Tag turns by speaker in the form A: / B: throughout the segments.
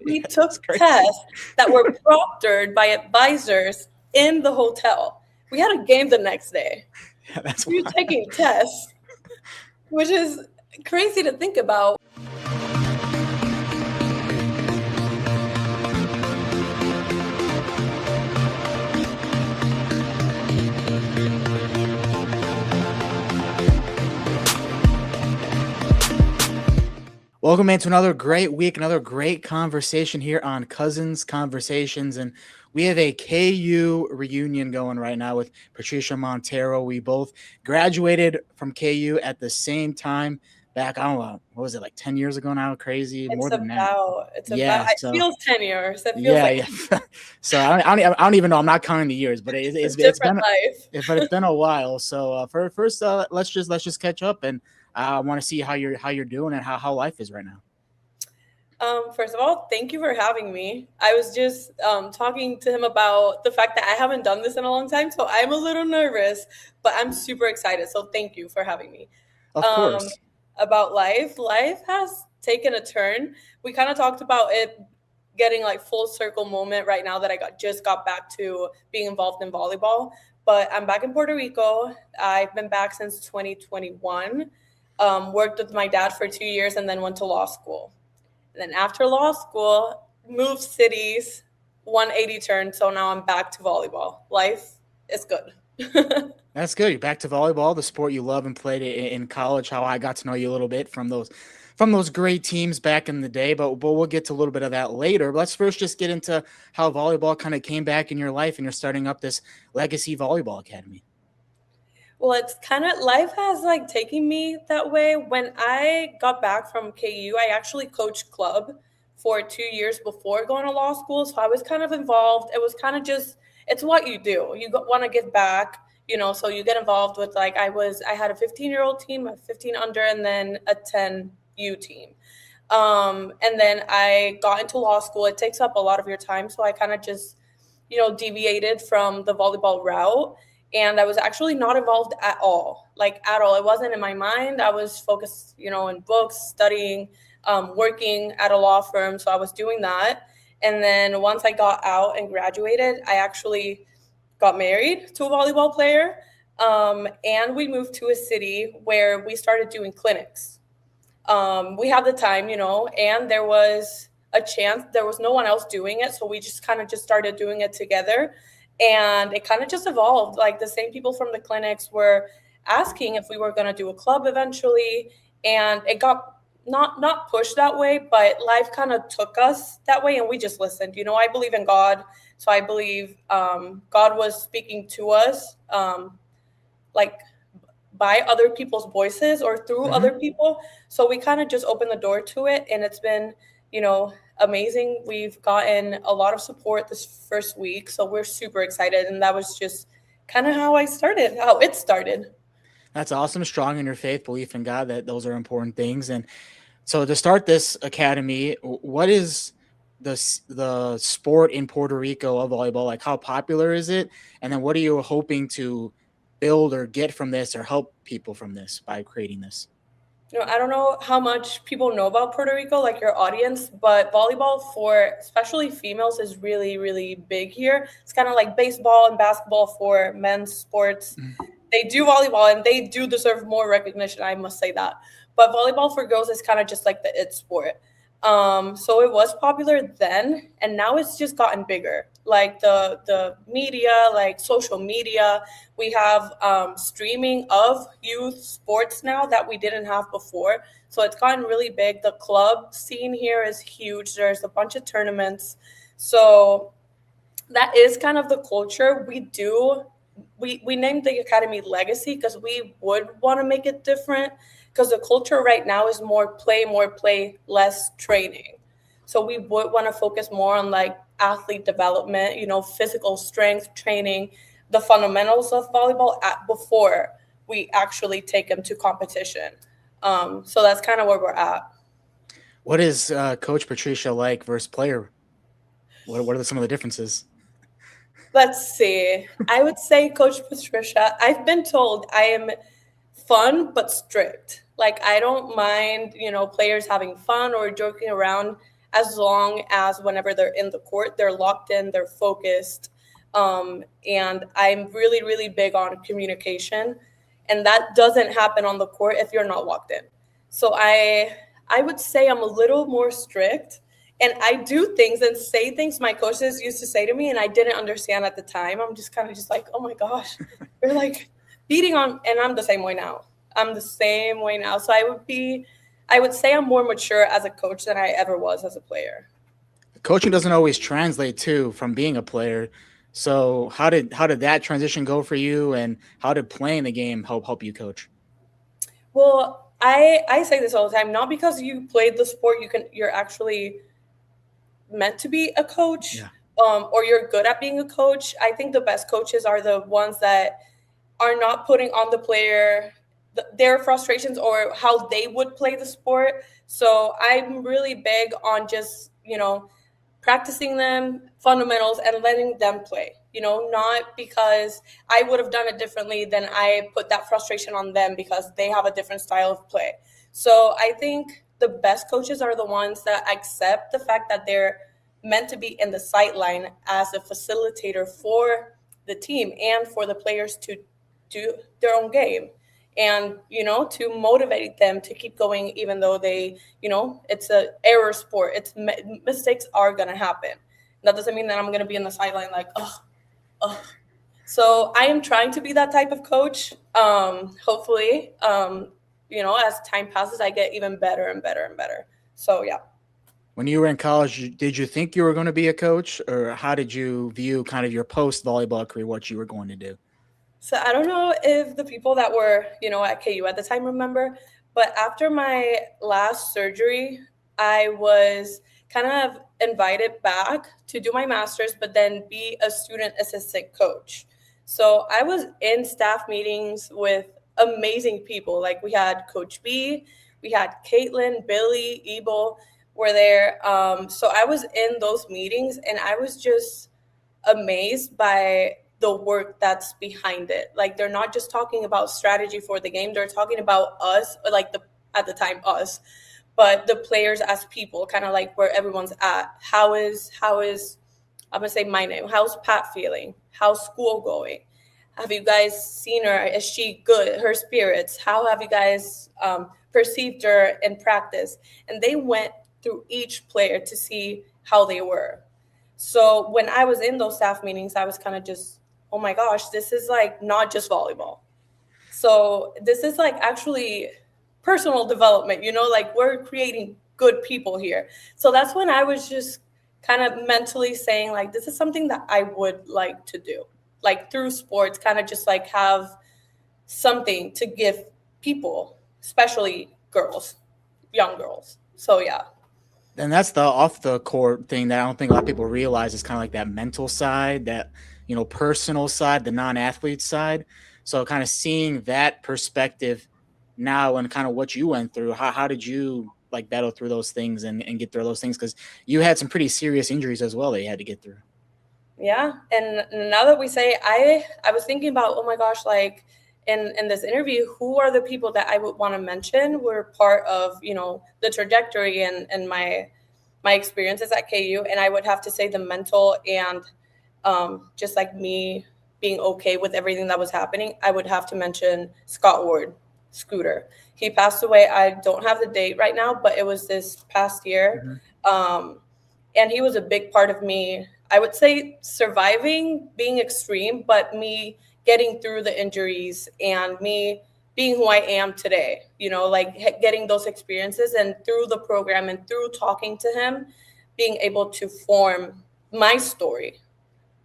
A: We
B: That's
A: took
B: crazy.
A: tests that were proctored by advisors in the hotel. We had a game the next day.
B: Yeah, that's
A: We were
B: wild.
A: taking tests, which is crazy to think about.
B: Welcome into another great week, another great conversation here on Cousins Conversations. And we have a KU reunion going right now with Patricia Montero. We both graduated from KU at the same time back, I don't know, what was it, like 10 years ago now? Crazy, more than that.
A: It
B: So
A: feels 10 years. It feels
B: yeah,
A: like
B: yeah. So I don't even know. I'm not counting the years, but
A: a
B: it's
A: different
B: been
A: life.
B: it's been a while. So for first, let's just catch up, and I want to see how you're doing and how life is right now.
A: First of all, thank you for having me. I was just talking to him about the fact that I haven't done this in a long time, so I'm a little nervous, but I'm super excited. So thank you for having me.
B: Of
A: Um,
B: course.
A: about life has taken a turn. We kind of talked about it getting like full circle moment right now that I just got back to being involved in volleyball. But I'm back in Puerto Rico. I've been back since 2021. Worked with my dad for 2 years and then went to law school. And then after law school, moved cities, 180 turn. So now I'm back to volleyball. Life is good.
B: That's good. You're back to volleyball, the sport you love and played in college. How I got to know you a little bit from those great teams back in the day. But we'll get to a little bit of that later. But let's first just get into how volleyball kind of came back in your life, and you're starting up this Legacy Volleyball Academy.
A: Well, it's kind of life has like taken me that way. When I got back from KU, I actually coached club for 2 years before going to law school. So I was kind of involved. It was kind of just, it's what you do. You want to give back, so you get involved with like, I had a 15-year-old team, a 15 under, and then a 10U team. And then I got into law school. It takes up a lot of your time. So I kind of just, deviated from the volleyball route, and I was actually not involved at all. Like at all. It wasn't in my mind. I was focused, in books, studying, working at a law firm. So I was doing that. And then once I got out and graduated, I actually got married to a volleyball player. And we moved to a city where we started doing clinics. We had the time, and there was a chance. There was no one else doing it. So we just kind of just started doing it together, and it kind of just evolved. Like the same people from the clinics were asking if we were going to do a club eventually, and it got not pushed that way, but life kind of took us that way, and we just listened. I believe in God, so I believe God was speaking to us, like by other people's voices or through
B: Mm-hmm.
A: other people. So we kind of just opened the door to it, and it's been, amazing. We've gotten a lot of support this first week, so we're super excited. And that was just kind of how it started.
B: That's awesome. Strong in your faith, belief in God. That those are important things. And so to start this academy, what is the sport in Puerto Rico of volleyball? Like, how popular is it? And then what are you hoping to build or get from this or help people from this by creating this?
A: I don't know how much people know about Puerto Rico, like your audience, but volleyball for especially females is really, really big here. It's kind of like baseball and basketball for men's sports. They do volleyball and they do deserve more recognition, I must say that. But volleyball for girls is kind of just like the it sport. So it was popular then, and now it's just gotten bigger. Like the media, like social media, we have streaming of youth sports now that we didn't have before. So it's gotten really big. The club scene here is huge. There's a bunch of tournaments. So that is kind of the culture. We named the academy Legacy because we would want to make it different, because the culture right now is more play, less training. So we would want to focus more on like athlete development, physical strength training, the fundamentals of volleyball before we actually take them to competition. So that's kind of where we're at.
B: What is Coach Patricia like versus player? What are some of the differences?
A: Let's see. I would say Coach Patricia, I've been told I am fun but strict. Like I don't mind, players having fun or joking around. as long as whenever they're in the court, they're locked in, they're focused. And I'm really, really big on communication. And that doesn't happen on the court if you're not locked in. So I would say I'm a little more strict, and I do things and say things my coaches used to say to me and I didn't understand at the time. I'm just kind of just like, oh my gosh, they're like beating on, and I'm the same way now. I'm the same way now. So I would say I'm more mature as a coach than I ever was as a player.
B: Coaching doesn't always translate too from being a player. So how did that transition go for you, and how did playing the game help you coach?
A: Well, I say this all the time, not because you played the sport you're actually meant to be a coach,
B: Yeah.
A: or you're good at being a coach. I think the best coaches are the ones that are not putting on the player their frustrations or how they would play the sport. So I'm really big on just, practicing them fundamentals and letting them play, not because I would have done it differently, then I put that frustration on them because they have a different style of play. So I think the best coaches are the ones that accept the fact that they're meant to be in the sideline as a facilitator for the team and for the players to do their own game, and to motivate them to keep going even though it's a error sport. Mistakes are going to happen. That doesn't mean that I'm going to be in the sideline like, oh. So I am trying to be that type of coach. Hopefully, as time passes, I get even better and better and better. So yeah.
B: When you were in college, did you think you were going to be a coach, or how did you view kind of your post volleyball career, what you were going to do?
A: So I don't know if the people that were, at KU at the time remember, but after my last surgery, I was kind of invited back to do my master's, but then be a student assistant coach. So I was in staff meetings with amazing people. Like we had Coach B, we had Caitlin, Billy, Ebel were there. So I was in those meetings and I was just amazed by the work that's behind it. Like they're not just talking about strategy for the game, they're talking about us, like the at the time us, but the players as people, kind of like where everyone's at. How is I'm gonna say my name. How's Pat feeling? How's school going? Have you guys seen her? Is she good? Her spirits? How have you guys perceived her in practice? And they went through each player to see how they were. So when I was in those staff meetings, I was kind of just, oh my gosh, this is like not just volleyball. So this is like actually personal development, like we're creating good people here. So that's when I was just kind of mentally saying, like, this is something that I would like to do, like through sports, kind of just like have something to give people, especially girls, young girls. So yeah.
B: And that's the off the court thing that I don't think a lot of people realize is kind of like that mental side, that personal side, the non-athlete side. So kind of seeing that perspective now and kind of what you went through, how did you like battle through those things and get through those things? Because you had some pretty serious injuries as well that you had to get through.
A: Yeah, and now that we say, I was thinking about, oh my gosh, like in this interview, who are the people that I would want to mention were part of the trajectory and my experiences at KU, and I would have to say the mental and just like me being okay with everything that was happening. I would have to mention Scott Ward, Scooter. He passed away. I don't have the date right now, but it was this past year.
B: Mm-hmm.
A: And he was a big part of me, I would say, surviving, being extreme, but me getting through the injuries and me being who I am today, like getting those experiences, and through the program and through talking to him, being able to form my story,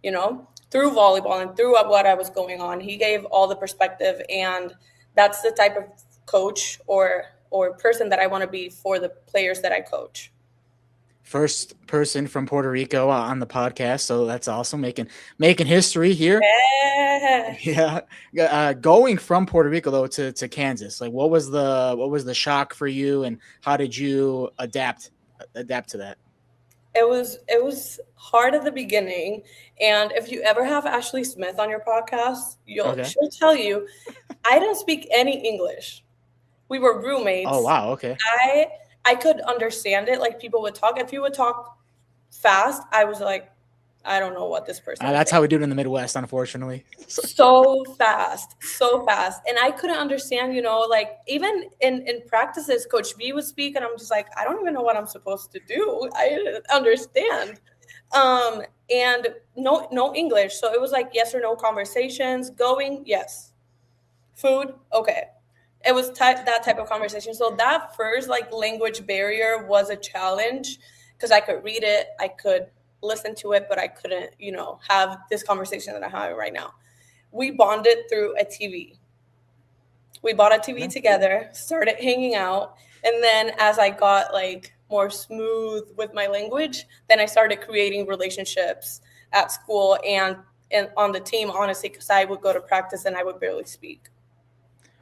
A: through volleyball and through what I was going on. He gave all the perspective, and that's the type of coach or person that I want to be for the players that I coach.
B: First person from Puerto Rico on the podcast, so that's awesome, making history here.
A: Yeah.
B: Yeah. Going from Puerto Rico though to Kansas, like what was the shock for you, and how did you adapt to that?
A: It was hard at the beginning, and if you ever have Ashley Smith on your podcast,
B: Okay.
A: she'll tell you I don't speak any English. We were
B: Oh
A: roommates.
B: wow. Okay.
A: I could understand it. Like people would talk. If you would talk fast, I was like, I don't know what this person is
B: That's
A: saying.
B: how we do it in the Midwest, unfortunately.
A: So fast, so fast. And I couldn't understand, like even in practices, Coach B would speak, and I'm just like, I don't even know what I'm supposed to do. I didn't understand. And no English. So it was like yes or no conversations. Going, yes. Food, okay. It was that type of conversation. So that first like language barrier was a challenge because I could read it, I could listen to it, but I couldn't, have this conversation that I'm having right now. We bonded through a TV. We bought a TV together, started hanging out, and then as I got like more smooth with my language, then I started creating relationships at school and on the team, honestly, because I would go to practice and I would barely speak.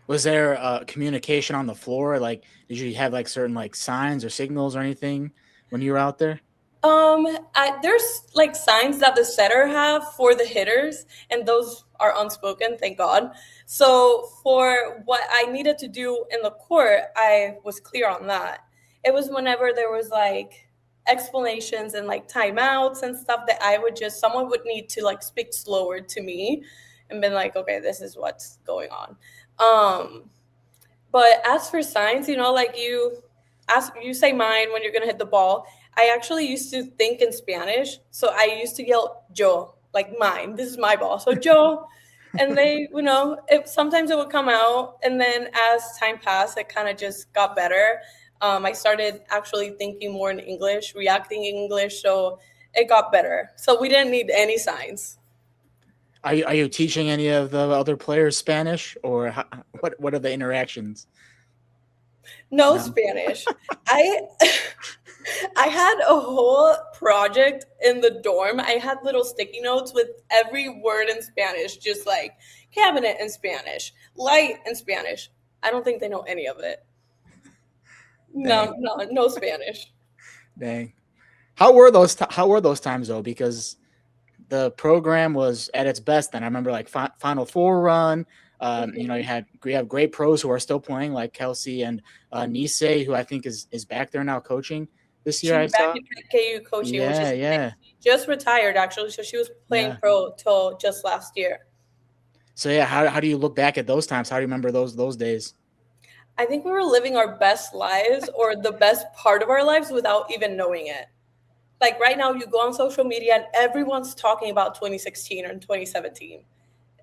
B: Was there communication on the floor? Like, did you have like certain like signs or signals or anything when you were out there?
A: There's like signs that the setter have for the hitters, and those are unspoken, thank God. So for what I needed to do in the court, I was clear on that. It was whenever there was like explanations and like timeouts and stuff that someone would need to like speak slower to me and been like, okay, this is what's going on. Um, but as for signs, like you say mine when you're gonna hit the ball. I actually used to think in Spanish, so I used to yell "yo," like mine. This is my ball, so "yo," and sometimes it would come out, and then as time passed, it kind of just got better. I started actually thinking more in English, reacting in English, so it got better. So we didn't need any signs.
B: Are you teaching any of the other players Spanish, or what are the interactions?
A: No
B: No.
A: Spanish. I I had a whole project in the dorm. I had little sticky notes with every word in Spanish, just like cabinet in Spanish, light in Spanish. I don't think they know any of it.
B: Dang,
A: No Spanish.
B: dang. How were those times though? Because the program was at its best then. I remember like Final Four run. You have great pros who are still playing, like Kelsey and Nisei, who I think is back there now coaching this year.
A: She's
B: I
A: back
B: saw.
A: in KU coaching, which
B: Yeah,
A: is
B: yeah,
A: she just retired actually, so she was playing
B: yeah.
A: pro till just last year.
B: So yeah, how do you look back at those times? How do you remember those days?
A: I think we were living our best lives or the best part of our lives without even knowing it. Like right now, you go on social media and everyone's talking about 2016 or 2017.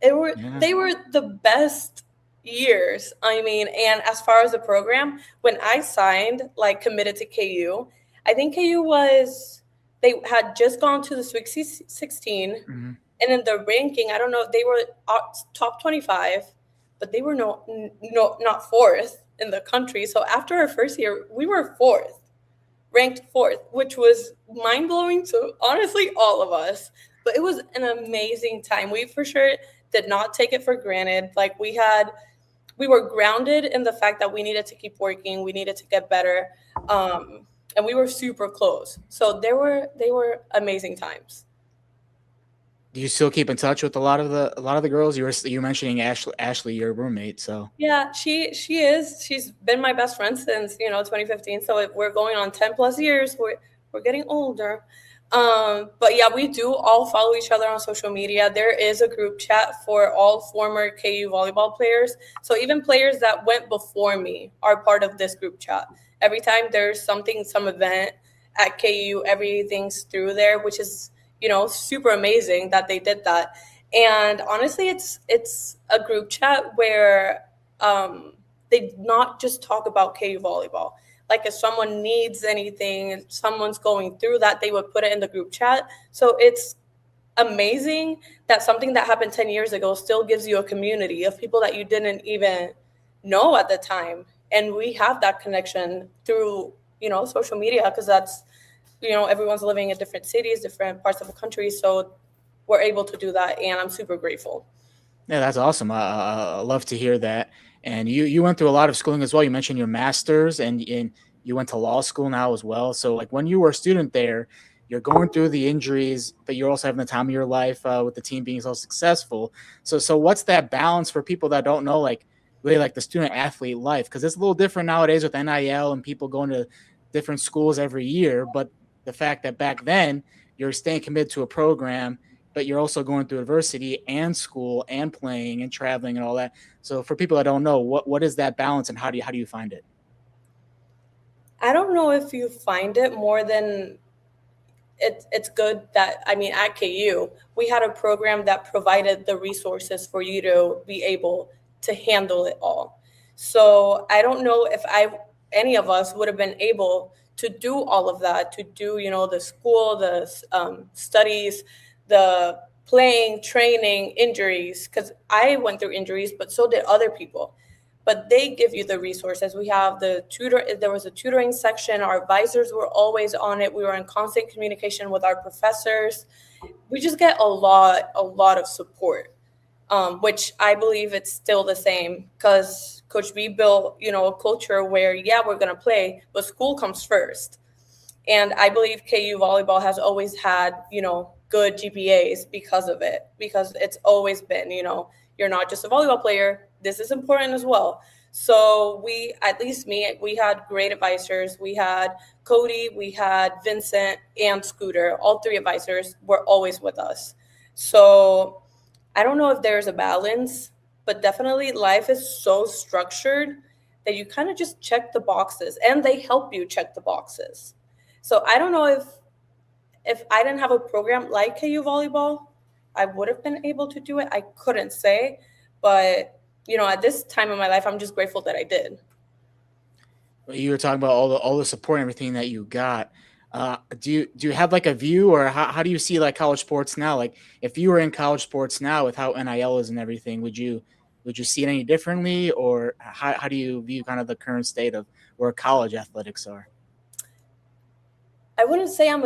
B: Yeah.
A: They were the best years. I mean, and as far as the program, when I signed, like committed to KU, I think KU was they had just gone to the Sweet 16,
B: Mm-hmm.
A: and in the ranking, I don't know, they were top 25, but they were not fourth in the country. So after our first year, we were fourth, ranked fourth, which was mind blowing to honestly all of us. But it was an amazing time. We for sure did not take it for granted. Like we were grounded in the fact that we needed to keep working, we needed to get better, and we were super close. So they were amazing times.
B: Do you still keep in touch with a lot of the girls? You were mentioning Ashley, your roommate. So
A: Yeah, she is. She's been my best friend since 2015. So we're going on 10 plus years. We're getting older. But yeah, we do all follow each other on social media. There is a group chat for all former KU volleyball players. So even players that went before me are part of this group chat. Every time there's some event at KU, everything's through there, which is super amazing that they did that. And honestly, it's a group chat where they not just talk about KU volleyball. Like if someone needs anything and someone's going through that, they would put it in the group chat. So it's amazing that something that happened 10 years ago still gives you a community of people that you didn't even know at the time. And we have that connection through, social media because that's, everyone's living in different cities, different parts of the country. So we're able to do that. And I'm super grateful.
B: yeah, that's awesome. I love to hear that. And you went through a lot of schooling as well. You mentioned your master's, and you went to law school now as well. So like when you were a student there, you're going through the injuries, but you're also having the time of your life with the team being so successful. So what's that balance for people that don't know? Like really like the student athlete life, because it's a little different nowadays with NIL and people going to different schools every year. But the fact that back then you're staying committed to a program, but you're also going through adversity and school and playing and traveling and all that. So for people that don't know, what is that balance, and how do you find it?
A: I don't know if you find it more than it's good that, I mean, at KU we had a program that provided the resources for you to be able to handle it all. So I don't know if I any of us would have been able to do all of that, to do, the school, the studies, the playing, training, injuries, because I went through injuries, but so did other people. But they give you the resources. We have the tutor, there was a tutoring section. Our advisors were always on it. We were in constant communication with our professors. We just get a lot of support, which I believe it's still the same, because Coach B built, a culture where, yeah, we're going to play, but school comes first. And I believe KU volleyball has always had, good GPAs because of it, because it's always been, you're not just a volleyball player. This is important as well. So we, at least me, we had great advisors. We had Cody, we had Vincent, and Scooter. All three advisors were always with us. So I don't know if there's a balance, but definitely life is so structured that you kind of just check the boxes, and they help you check the boxes. So I don't know if I didn't have a program like KU volleyball, I would have been able to do it. I couldn't say, but at this time in my life, I'm just grateful that I did.
B: You were talking about all the support and everything that you got. Do you have like a view, or how do you see like college sports now? Like if you were in college sports now with how NIL is and everything, would you see it any differently, or how do you view kind of the current state of where college athletics are?
A: I wouldn't say I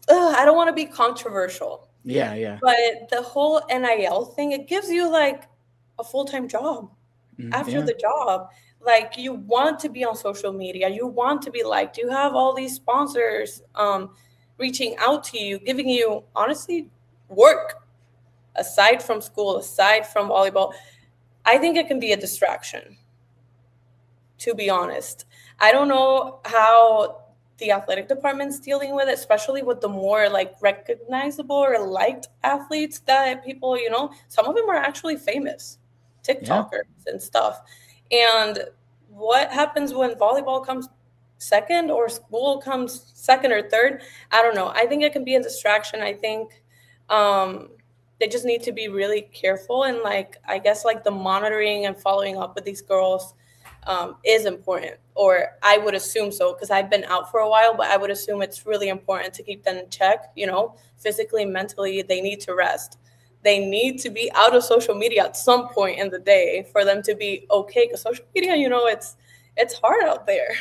A: don't want to be controversial,
B: Yeah, yeah.
A: but the whole NIL thing, it gives you like a full-time job after
B: Yeah.
A: the job. Like, you want to be on social media, you want to be liked, you have all these sponsors reaching out to you, giving you, honestly, work aside from school, aside from volleyball. I think it can be a distraction, to be honest. I don't know how the athletic department's dealing with it, especially with the more like recognizable or liked athletes that people, some of them are actually famous
B: Yeah.
A: TikTokers and stuff. And what happens when volleyball comes second, or school comes second or third? I don't know. I think it can be a distraction. I think um, they just need to be really careful, and like, I guess, like the monitoring and following up with these girls is important, or I would assume so, because I've been out for a while, but I would assume it's really important to keep them in check, physically, mentally. They need to rest. They need to be out of social media at some point in the day for them to be okay, because social media, it's hard out there.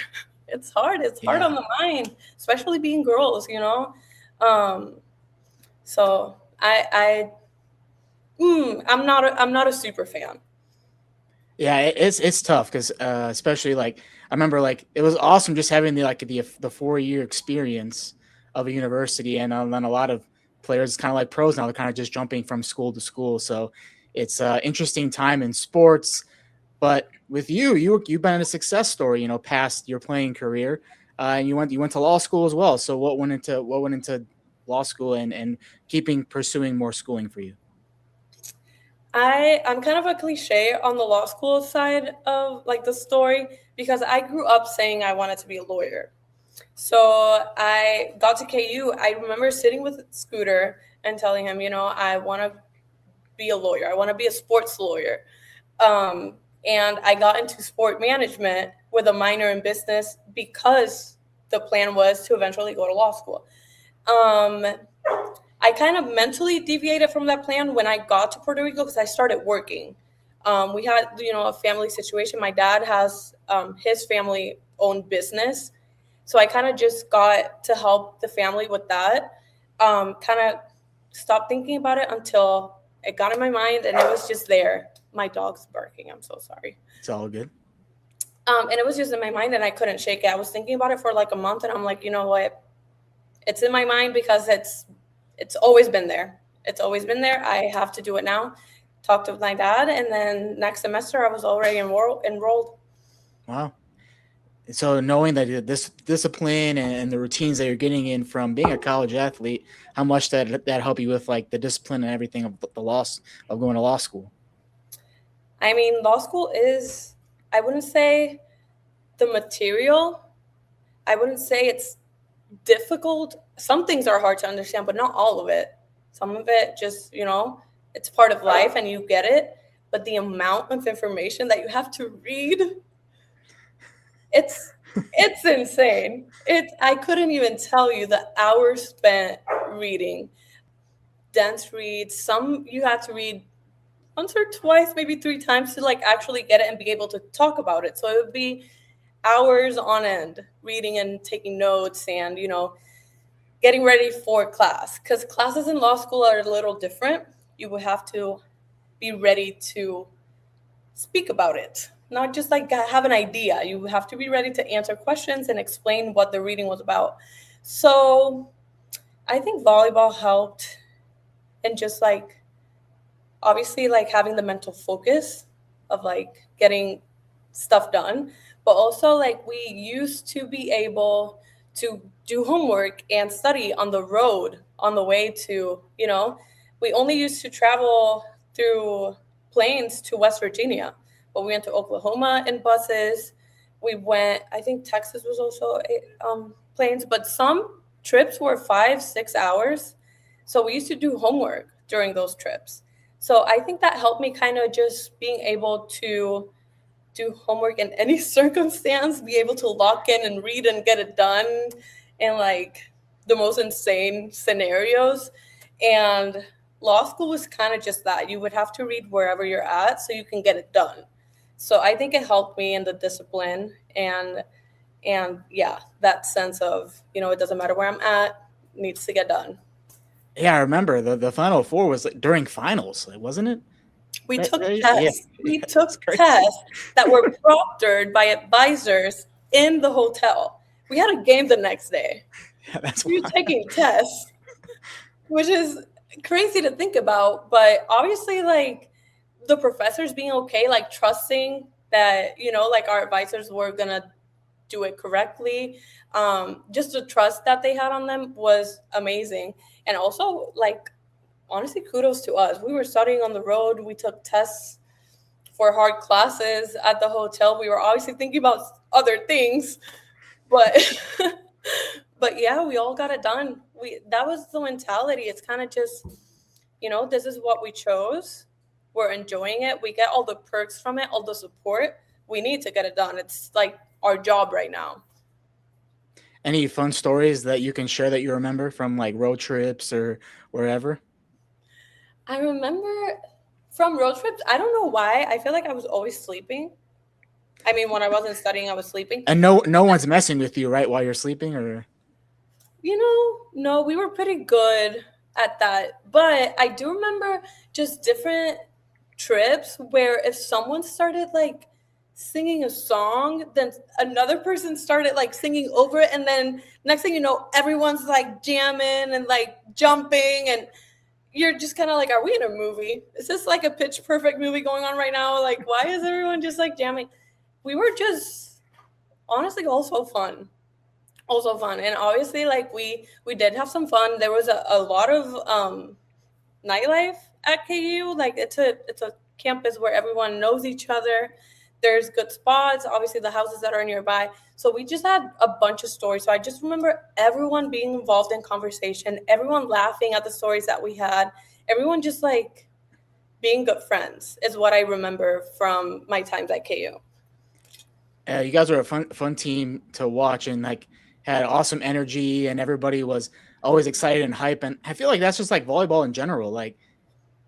A: It's hard. It's hard on
B: Yeah.
A: the mind, especially being girls. Um, so I'm not a super fan.
B: Yeah, it's tough because especially like I remember like it was awesome just having the 4 year experience of a university, and then a lot of players kind of like pros now, they're kind of just jumping from school to school. So it's interesting time in sports. But with you've been a success story, past your playing career, and you went to law school as well. So what went into law school, and keeping pursuing more schooling for you?
A: I'm kind of a cliche on the law school side of like the story, because I grew up saying I wanted to be a lawyer. So I got to KU. I remember sitting with Scooter and telling him, I want to be a lawyer. I want to be a sports lawyer. Um, and I got into sport management with a minor in business, because the plan was to eventually go to law school. Um, I kind of mentally deviated from that plan when I got to Puerto Rico, because I started working. We had, a family situation. My dad has his family owned business. So I kind of just got to help the family with that. Kind of stopped thinking about it until it got in my mind, and it was just there. My dog's barking. I'm so sorry.
B: It's all good.
A: And it was just in my mind, and I couldn't shake it. I was thinking about it for like a month, and I'm like, you know what? It's in my mind because it's always been there. It's always been there. I have to do it now. talked with my dad, and then next semester I was already enrolled.
B: Wow. So knowing that this discipline and the routines that you're getting in from being a college athlete, how much that help you with like the discipline and everything of the loss of going to law school?
A: I mean, law school is, I wouldn't say the material, I wouldn't say it's difficult. Some things are hard to understand, but not all of it. Some of it just, it's part of life and you get it. But the amount of information that you have to read, it's it's insane. I couldn't even tell you the hours spent reading. Dense reads. Some you had to read once or twice, maybe three times to like actually get it and be able to talk about it. So it would be hours on end reading and taking notes and, getting ready for class. Because classes in law school are a little different. You would have to be ready to speak about it, not just like have an idea. You have to be ready to answer questions and explain what the reading was about. So I think volleyball helped, and just like obviously like having the mental focus of like getting stuff done, but also like we used to be able to do homework and study on the road on the way to, we only used to travel through planes to West Virginia, but we went to Oklahoma in buses. We went, I think Texas was also planes, but some trips were 5-6 hours. So we used to do homework during those trips. So I think that helped me kind of just being able to do homework in any circumstance, be able to lock in and read and get it done in like the most insane scenarios. And law school was kind of just that. You would have to read wherever you're at so you can get it done. So I think it helped me in the discipline and yeah, that sense of, it doesn't matter where I'm at, it needs to get done.
B: Yeah, I remember the Final Four was like during finals, wasn't it?
A: We
B: Right,
A: took
B: right? Yeah,
A: tests. We
B: that's
A: took
B: crazy.
A: tests that were proctored by advisors in the hotel. We had a game the next day.
B: Yeah, that's
A: We were
B: why.
A: taking tests, which is crazy to think about. But obviously, like the professors being okay, like trusting that, like our advisors were going to do it correctly. Just the trust that they had on them was amazing. And also, like, honestly, kudos to us. We were studying on the road. We took tests for hard classes at the hotel. We were obviously thinking about other things, but but yeah, we all got it done. We That was the mentality. It's kind of just, this is what we chose. We're enjoying it. We get all the perks from it, all the support. We need to get it done. It's like our job right now.
B: Any fun stories that you can share that you remember from like road trips or wherever?
A: I remember from road trips, I don't know why. I feel like I was always sleeping. I mean, when I wasn't studying, I was sleeping.
B: And no one's messing with you, right, while you're sleeping, or
A: No, we were pretty good at that. But I do remember just different trips where if someone started like singing a song, then another person started like singing over it. And then next thing you know, everyone's like jamming and like jumping. And you're just kind of like, are we in a movie? Is this like a Pitch Perfect movie going on right now? Like, why is everyone just like jamming? We were just honestly also fun. And obviously like we did have some fun. There was a lot of nightlife at KU. Like it's a campus where everyone knows each other. There's good spots, obviously the houses that are nearby. So we just had a bunch of stories. So I just remember everyone being involved in conversation, everyone laughing at the stories that we had, everyone just like being good friends is what I remember from my times at KU.
B: you guys were a fun team to watch and like had awesome energy and everybody was always excited and hype. And I feel like that's just like volleyball in general. Like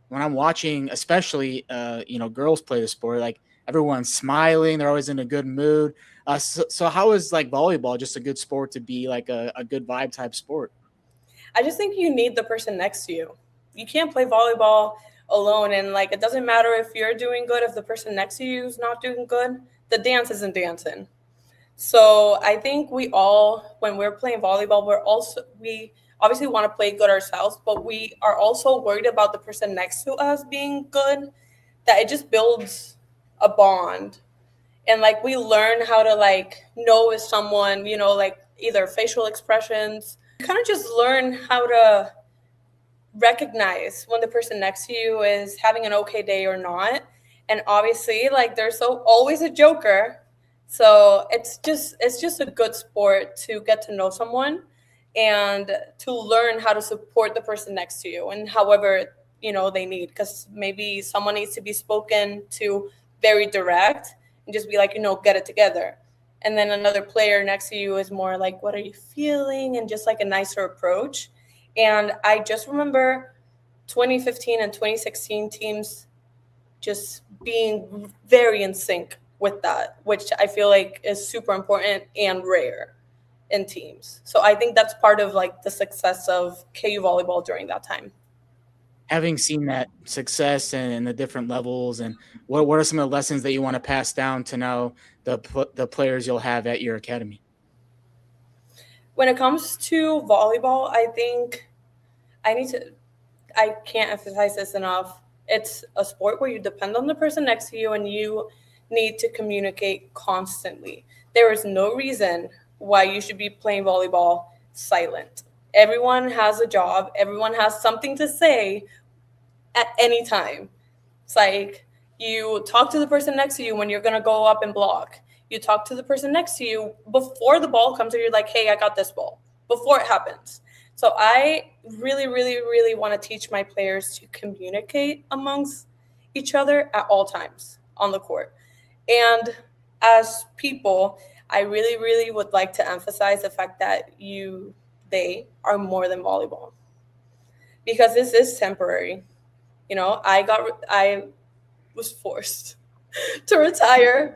B: when I'm watching, especially girls play the sport, like everyone's smiling, they're always in a good mood. So how is like volleyball just a good sport to be like a good vibe type sport?
A: I just think you need the person next to you. You can't play volleyball alone. And like, it doesn't matter if you're doing good, if the person next to you is not doing good, the dance isn't dancing. So I think we all, when we're playing volleyball, we obviously want to play good ourselves, but we are also worried about the person next to us being good, that it just builds a bond. And like we learn how to like know if someone, like either facial expressions, you kind of just learn how to recognize when the person next to you is having an okay day or not. And obviously like there's always a joker, so it's just a good sport to get to know someone and to learn how to support the person next to you and however they need, because maybe someone needs to be spoken to very direct and just be like, get it together, and then another player next to you is more like, what are you feeling, and just like a nicer approach. And I just remember 2015 and 2016 teams just being very in sync with that, which I feel like is super important and rare in teams. So I think that's part of like the success of KU volleyball during that time.
B: Having seen that success and the different levels, and what are some of the lessons that you want to pass down to now the players you'll have at your academy?
A: When it comes to volleyball, I think I need to I can't emphasize this enough. It's a sport where you depend on the person next to you and you need to communicate constantly. There is no reason why you should be playing volleyball silent. Everyone has a job, everyone has something to say at any time. It's like you talk to the person next to you when you're going to go up and block. You talk to the person next to you before the ball comes, or you're like, hey, I got this ball before it happens. So I really, really, really want to teach my players to communicate amongst each other at all times on the court. And as people, I really, really would like to emphasize the fact that they are more than volleyball, because this is temporary. I was forced to retire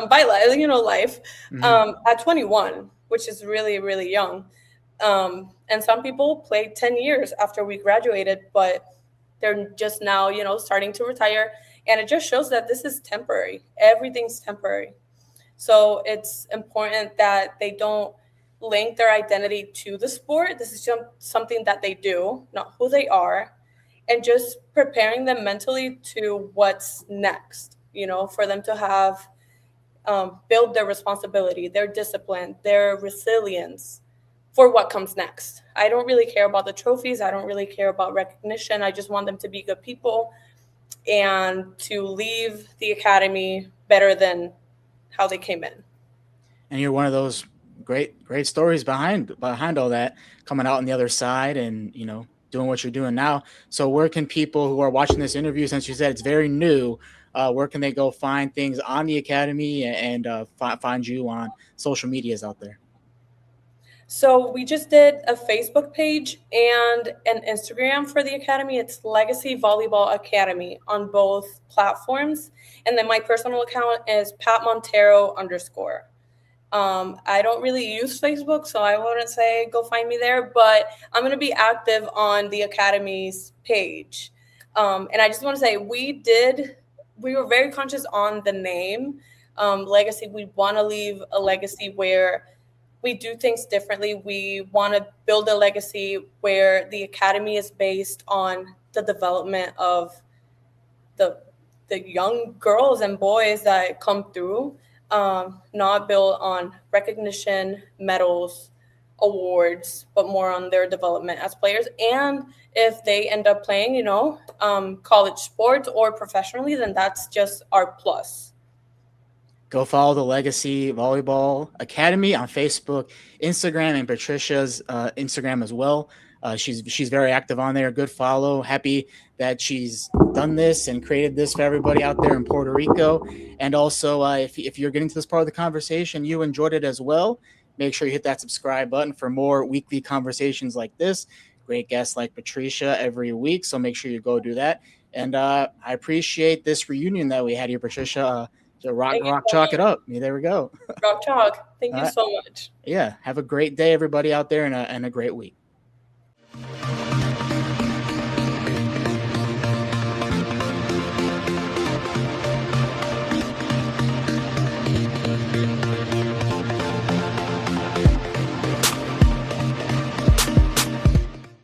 A: by life at 21, which is really, really young. And some people played 10 years after we graduated, but they're just now, starting to retire. And it just shows that this is temporary. Everything's temporary. So it's important that they don't link their identity to the sport. This is just something that they do, not who they are, and just preparing them mentally to what's next, for them to have build their responsibility, their discipline, their resilience for what comes next. I don't really care about the trophies. I don't really care about recognition. I just want them to be good people and to leave the academy better than how they came in.
B: And you're one of those great stories behind all that, coming out on the other side and doing what you're doing now. So where can people who are watching this interview, since you said it's very new, where can they go find things on the academy and find you on social medias out there?
A: So we just did a Facebook page and an Instagram for the academy. It's Legacy Volleyball Academy on both platforms. And then my personal account is Pat Montero _. I don't really use Facebook, so I wouldn't say go find me there, but I'm going to be active on the academy's page. And I just want to say we were very conscious on the name, Legacy. We want to leave a legacy where we do things differently. We want to build a legacy where the academy is based on the development of the young girls and boys that come through, not built on recognition, medals, awards, but more on their development as players. And if they end up playing, college sports or professionally, then that's just our plus.
B: Go follow the Legacy Volleyball Academy on Facebook, Instagram, and Patricia's Instagram as well. She's very active on there. Good follow. Happy that she's done this and created this for everybody out there in Puerto Rico. And also, if you're getting to this part of the conversation, you enjoyed it as well, make sure you hit that subscribe button for more weekly conversations like this. Great guests like Patricia every week, so make sure you go do that. And I appreciate this reunion that we had here, Patricia. So rock chalk it up. Yeah, there we go.
A: Rock chalk. Thank you so much.
B: Yeah. Have a great day, everybody out there, and a great week.